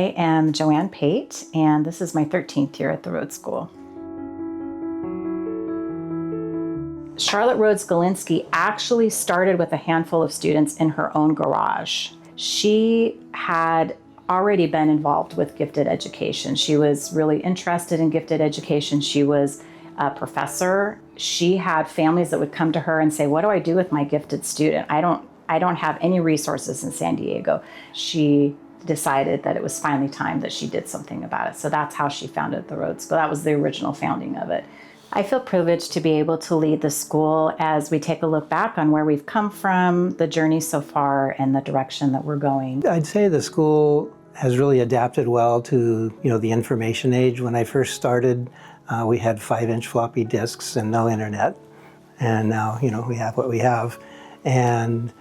I am Joanne Pate, and this is my 13th year at the Rhoades School. Charlotte Rhoades Galinsky actually started with a handful of students in her own garage. She had already been involved with gifted education. She was really interested in gifted education. She was a professor. She had families that would come to her and say, what do I do with my gifted student? I don't have any resources in San Diego. She decided that it was finally time that she did something about it. So that's how she founded the Rhoades School. That was the original founding of it. I feel privileged to be able to lead the school as we take a look back on where we've come from, the journey so far, and the direction that we're going. I'd say the school has really adapted well to the information age. When I first started, we had 5-inch floppy disks and no internet. And now, we have what we have. And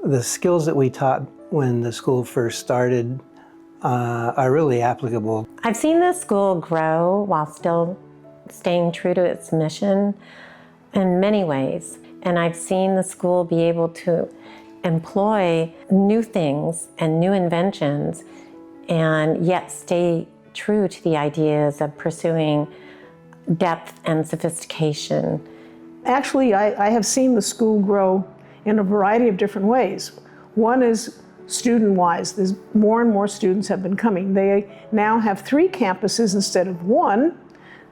the skills that we taught when the school first started are really applicable. I've seen the school grow while still staying true to its mission in many ways. And I've seen the school be able to employ new things and new inventions and yet stay true to the ideas of pursuing depth and sophistication. Actually, I have seen the school grow in a variety of different ways. One is student-wise. There's more and more students have been coming. They now have 3 campuses instead of 1.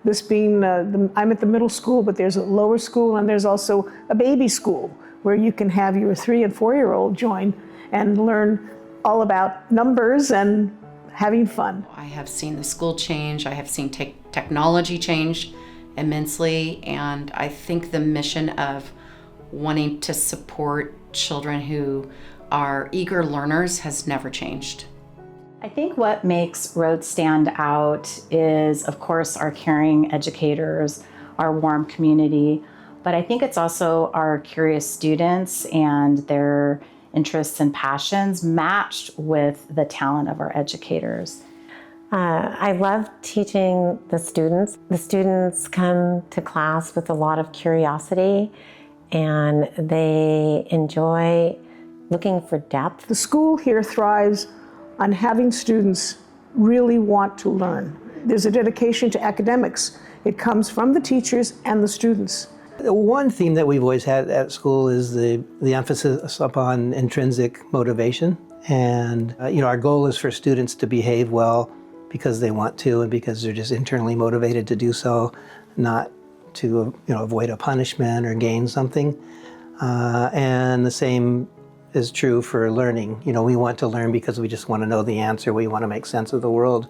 This being, I'm at the middle school, but there's a lower school and there's also a baby school where you can have your 3- and 4-year-old join and learn all about numbers and having fun. I have seen the school change. I have seen technology change immensely, and I think the mission of wanting to support children who are eager learners has never changed. I think what makes Rhoades stand out is, of course, our caring educators, our warm community, but I think it's also our curious students and their interests and passions matched with the talent of our educators. I love teaching the students. The students come to class with a lot of curiosity and they enjoy looking for depth. The school here thrives on having students really want to learn. There's a dedication to academics. It comes from the teachers and the students. One theme that we've always had at school is the emphasis upon intrinsic motivation. And our goal is for students to behave well because they want to and because they're just internally motivated to do so, not to avoid a punishment or gain something. And the same is true for learning. We want to learn because we just want to know the answer. We want to make sense of the world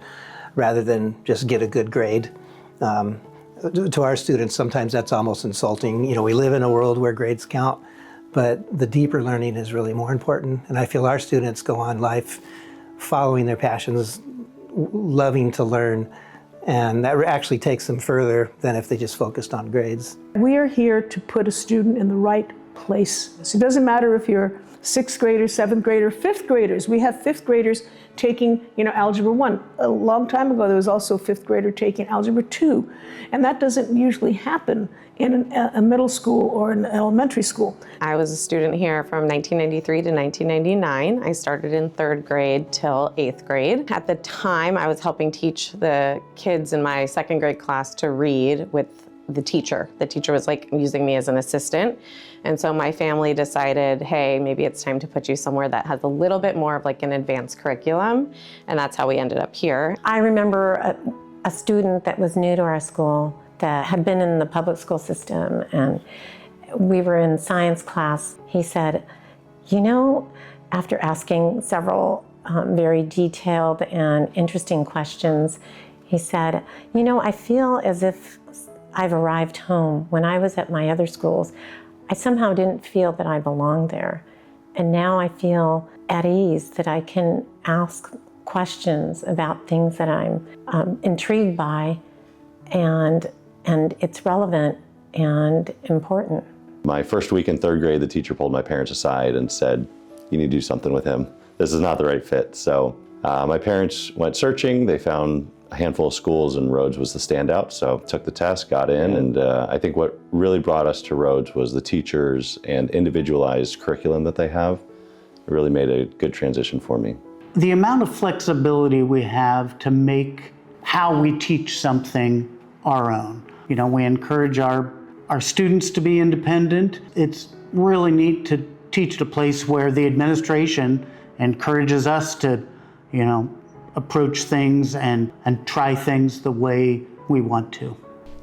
rather than just get a good grade. To our students, sometimes that's almost insulting. We live in a world where grades count, but the deeper learning is really more important. And I feel our students go on life following their passions, loving to learn, and that actually takes them further than if they just focused on grades. We are here to put a student in the right place. So it doesn't matter if you're 6th graders, 7th graders, 5th graders. We have 5th graders taking, Algebra 1. A long time ago, there was also a 5th grader taking Algebra 2. And that doesn't usually happen in a middle school or an elementary school. I was a student here from 1993 to 1999. I started in 3rd grade till 8th grade. At the time, I was helping teach the kids in my 2nd grade class to read with the teacher. The teacher was using me as an assistant. And so my family decided, hey, maybe it's time to put you somewhere that has a little bit more of an advanced curriculum. And that's how we ended up here. I remember a student that was new to our school that had been in the public school system, and we were in science class. He said, after asking several very detailed and interesting questions, he said, I feel as if I've arrived home. When I was at my other schools, I somehow didn't feel that I belonged there. And now I feel at ease that I can ask questions about things that I'm intrigued by, and it's relevant and important. My first week in 3rd grade, the teacher pulled my parents aside and said, you need to do something with him. This is not the right fit. So my parents went searching. They found a handful of schools, and Rhoades was the standout. So took the test, got in, and I think what really brought us to Rhoades was the teachers and individualized curriculum that they have. It really made a good transition for me. the amount of flexibility we have to make how we teach something our own. You know, we encourage our students to be independent. It's really neat to teach at a place where the administration encourages us to, you know, approach things and try things the way we want to.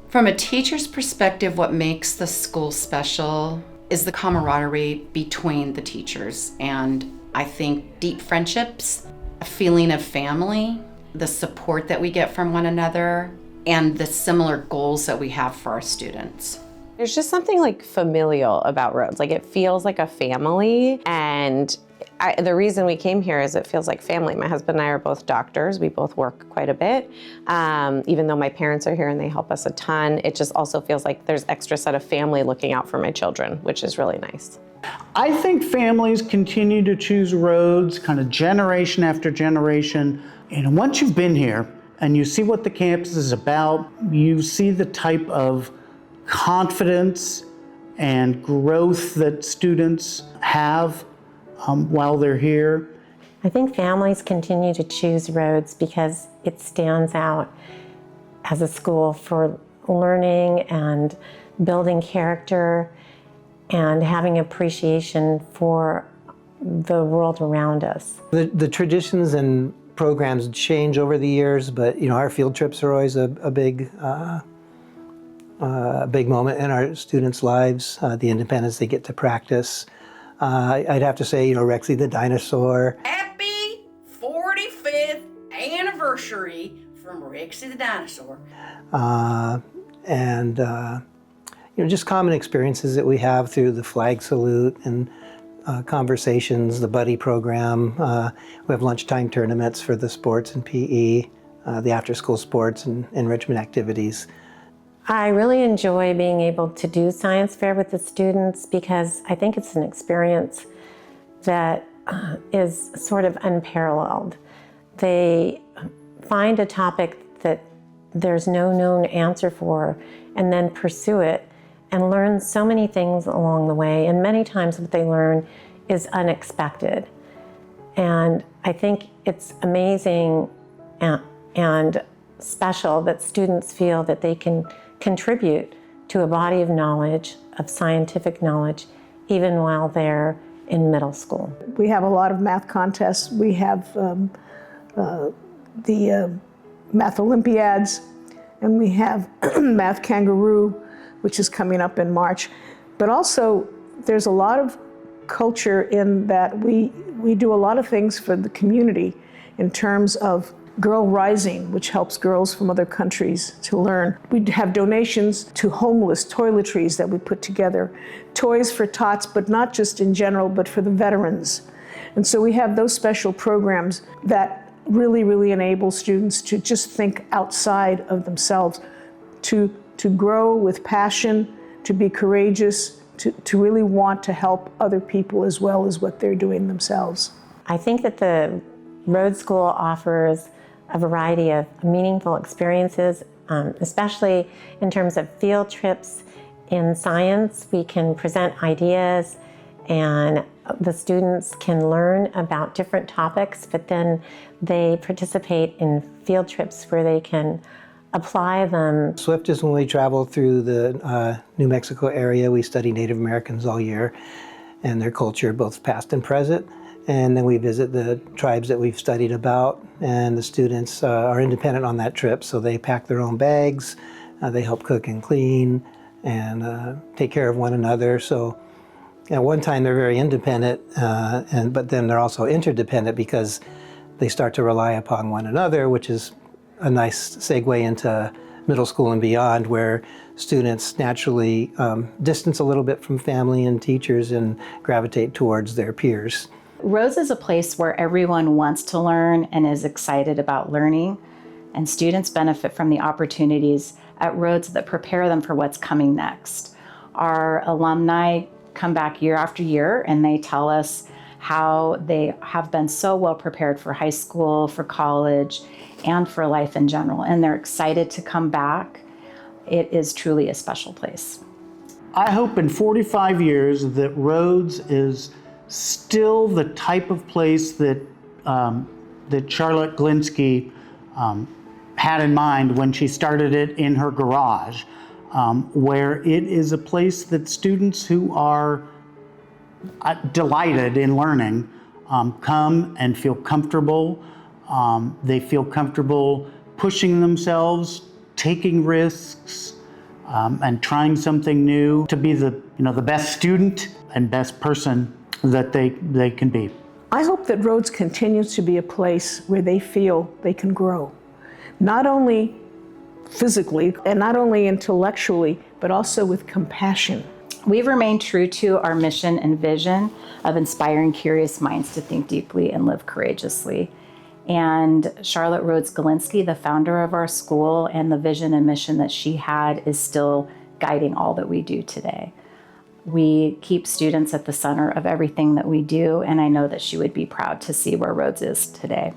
From a teacher's perspective, what makes the school special is the camaraderie between the teachers. And I think deep friendships, a feeling of family, the support that we get from one another, and the similar goals that we have for our students. There's just something like familial about Rhoades. Like it feels like a family, and the reason we came here is it feels like family. My husband and I are both doctors. We both work quite a bit. Even though my parents are here and they help us a ton, it just also feels like there's extra set of family looking out for my children, which is really nice. I think families continue to choose Rhoades kind of generation after generation. And once you've been here and you see what the campus is about, you see the type of confidence and growth that students have while they're here. I think families continue to choose Rhoades because it stands out as a school for learning and building character and having appreciation for the world around us. The traditions and programs change over the years, but you know, our field trips are always a big moment in our students' lives. The independence they get to practice. I'd have to say, you know, Rexy the dinosaur. Happy 45th anniversary from Rexy the dinosaur. And you know, just common experiences that we have through the flag salute and conversations, the buddy program. We have lunchtime tournaments for the sports and PE, the after-school sports and enrichment activities. I really enjoy being able to do science fair with the students because I think it's an experience that is sort of unparalleled. They find a topic that there's no known answer for and then pursue it and learn so many things along the way. And many times what they learn is unexpected. And I think it's amazing and special that students feel that they can contribute to a body of knowledge, of scientific knowledge, even while they're in middle school. We have a lot of math contests. We have the Math Olympiads, and we have Math Kangaroo, which is coming up in March. But also, there's a lot of culture in that we do a lot of things for the community in terms of Girl Rising, which helps girls from other countries to learn. We have donations to homeless toiletries that we put together, toys for tots, but not just in general, but for the veterans. And so we have those special programs that really, really enable students to just think outside of themselves, to grow with passion, to be courageous, to really want to help other people as well as what they're doing themselves. I think that the Rhoades School offers a variety of meaningful experiences, especially in terms of field trips. In science, we can present ideas and the students can learn about different topics, but then they participate in field trips where they can apply them. SWIFT is when we travel through the New Mexico area. We study Native Americans all year and their culture, both past and present. And then we visit the tribes that we've studied about, and the students are independent on that trip, so they pack their own bags, they help cook and clean, and take care of one another. So at one time they're very independent, but then they're also interdependent because they start to rely upon one another, which is a nice segue into middle school and beyond, where students naturally distance a little bit from family and teachers and gravitate towards their peers. Rhoades is a place where everyone wants to learn and is excited about learning, and students benefit from the opportunities at Rhoades that prepare them for what's coming next. Our alumni come back year after year and they tell us how they have been so well prepared for high school, for college, and for life in general, and they're excited to come back. It is truly a special place. I hope in 45 years that Rhoades is still the type of place that that Charlotte Glinsky had in mind when she started it in her garage, where it is a place that students who are delighted in learning come and feel comfortable. They feel comfortable pushing themselves, taking risks, and trying something new to be the best student and best person that they can be. I hope that Rhoades continues to be a place where they feel they can grow, not only physically and not only intellectually, but also with compassion. We've remained true to our mission and vision of inspiring curious minds to think deeply and live courageously. And Charlotte Rhoades Galinsky, the founder of our school, and the vision and mission that she had is still guiding all that we do today. We keep students at the center of everything that we do, and I know that she would be proud to see where Rhoades is today.